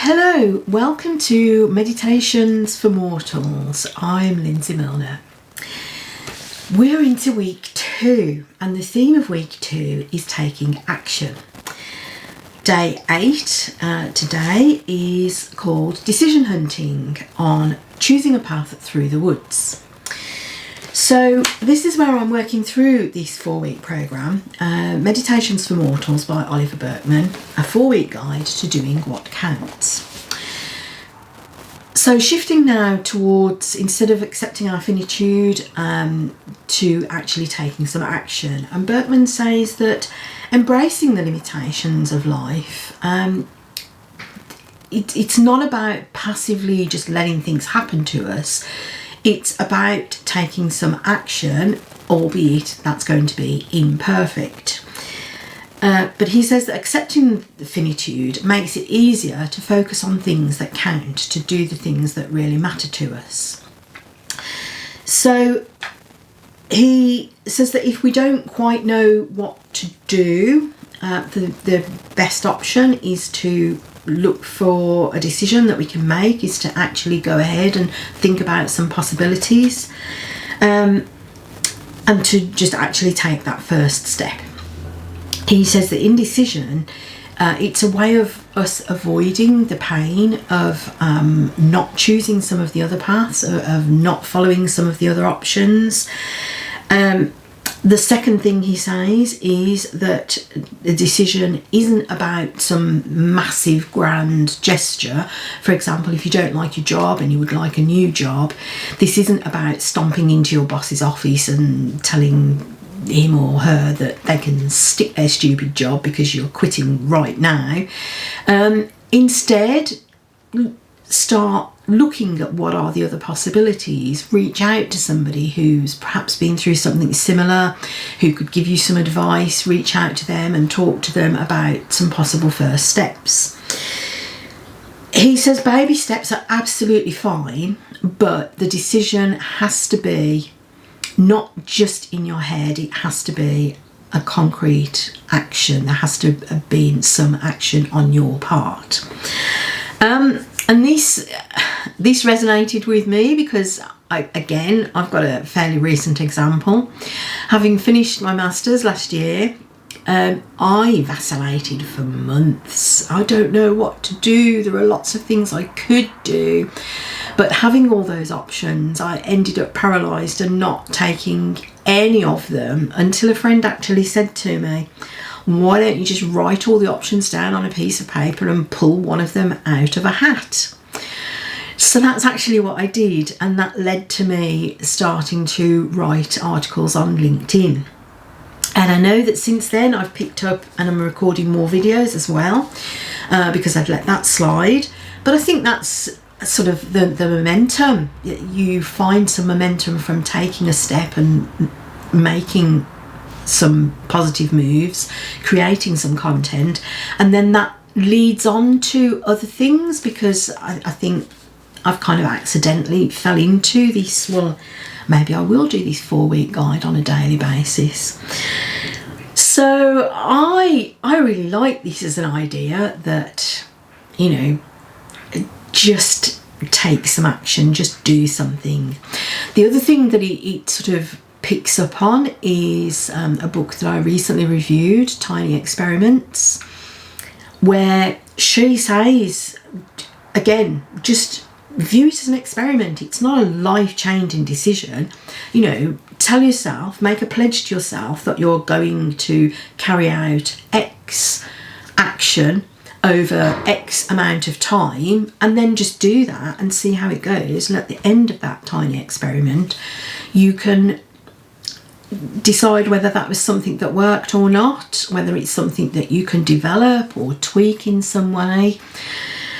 Hello, welcome to Meditations for Mortals. I'm Lindsay Milner. We're into week 2 and the theme of week 2 is taking action. Day 8 today is called Decision Hunting on Choosing a Path Through the Woods. So this is where I'm working through this 4-week programme, Meditations for Mortals by Oliver Burkeman, a 4-week guide to doing what counts. So shifting now towards, instead of accepting our finitude, to actually taking some action. And Burkeman says that embracing the limitations of life, it's not about passively just letting things happen to us. It's about taking some action, albeit that's going to be imperfect. But he says that accepting the finitude makes it easier to focus on things that count, to do the things that really matter to us. So he says that if we don't quite know what to do, the best option is to look for a decision that we can make, is to actually go ahead and think about some possibilities, and to just actually take that first step. He says that indecision, it's a way of us avoiding the pain of not choosing some of the other paths, of not following some of the other options. The second thing he says is that the decision isn't about some massive grand gesture. For example, if you don't like your job and you would like a new job, this isn't about stomping into your boss's office and telling him or her that they can stick their stupid job because you're quitting right now. Instead, start looking at what are the other possibilities. Reach out to somebody who's perhaps been through something similar, who could give you some advice. Reach out to them and talk to them about some possible first steps. He says baby steps are absolutely fine, but the decision has to be not just in your head, it has to be a concrete action. There has to have been some action on your part. And this resonated with me because I've got a fairly recent example. Having finished my master's last year, I vacillated for months. I don't know what to do. There are lots of things I could do, but having all those options, I ended up paralysed and not taking any of them until a friend actually said to me, why don't you just write all the options down on a piece of paper and pull one of them out of a hat? So that's actually what I did, and that led to me starting to write articles on LinkedIn. And I know that since then I've picked up and I'm recording more videos as well, because I'd let that slide. But I think that's sort of the momentum. You find some momentum from taking a step and making some positive moves, creating some content, and then that leads on to other things, because I think I've kind of accidentally fell into this, well, maybe I will do this 4-week guide on a daily basis. So I really like this as an idea that, just take some action, just do something. The other thing that it sort of picks up on is a book that I recently reviewed, Tiny Experiments, where she says, again, just view it as an experiment. It's not a life-changing decision. Tell yourself, make a pledge to yourself that you're going to carry out X action over X amount of time, and then just do that and see how it goes. And at the end of that tiny experiment, you can decide whether that was something that worked or not, whether it's something that you can develop or tweak in some way.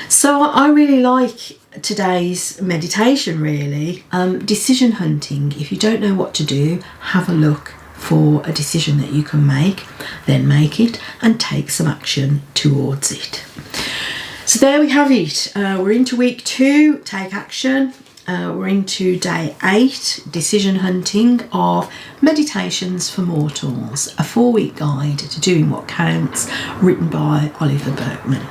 So I really like today's meditation, really. Decision hunting. If you don't know what to do, have a look for a decision that you can make, then make it and take some action towards it. So there we have it. We're into week 2, take action. We're into day 8, decision hunting of Meditations for Mortals, a 4-week guide to doing what counts, written by Oliver Burkeman.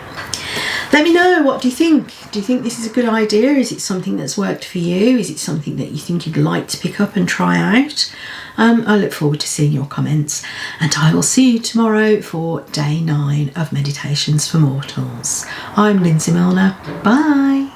Let me know, what do you think? Do you think this is a good idea? Is it something that's worked for you? Is it something that you think you'd like to pick up and try out? I look forward to seeing your comments, and I will see you tomorrow for day 9 of Meditations for Mortals. I'm Lindsay Milner. Bye.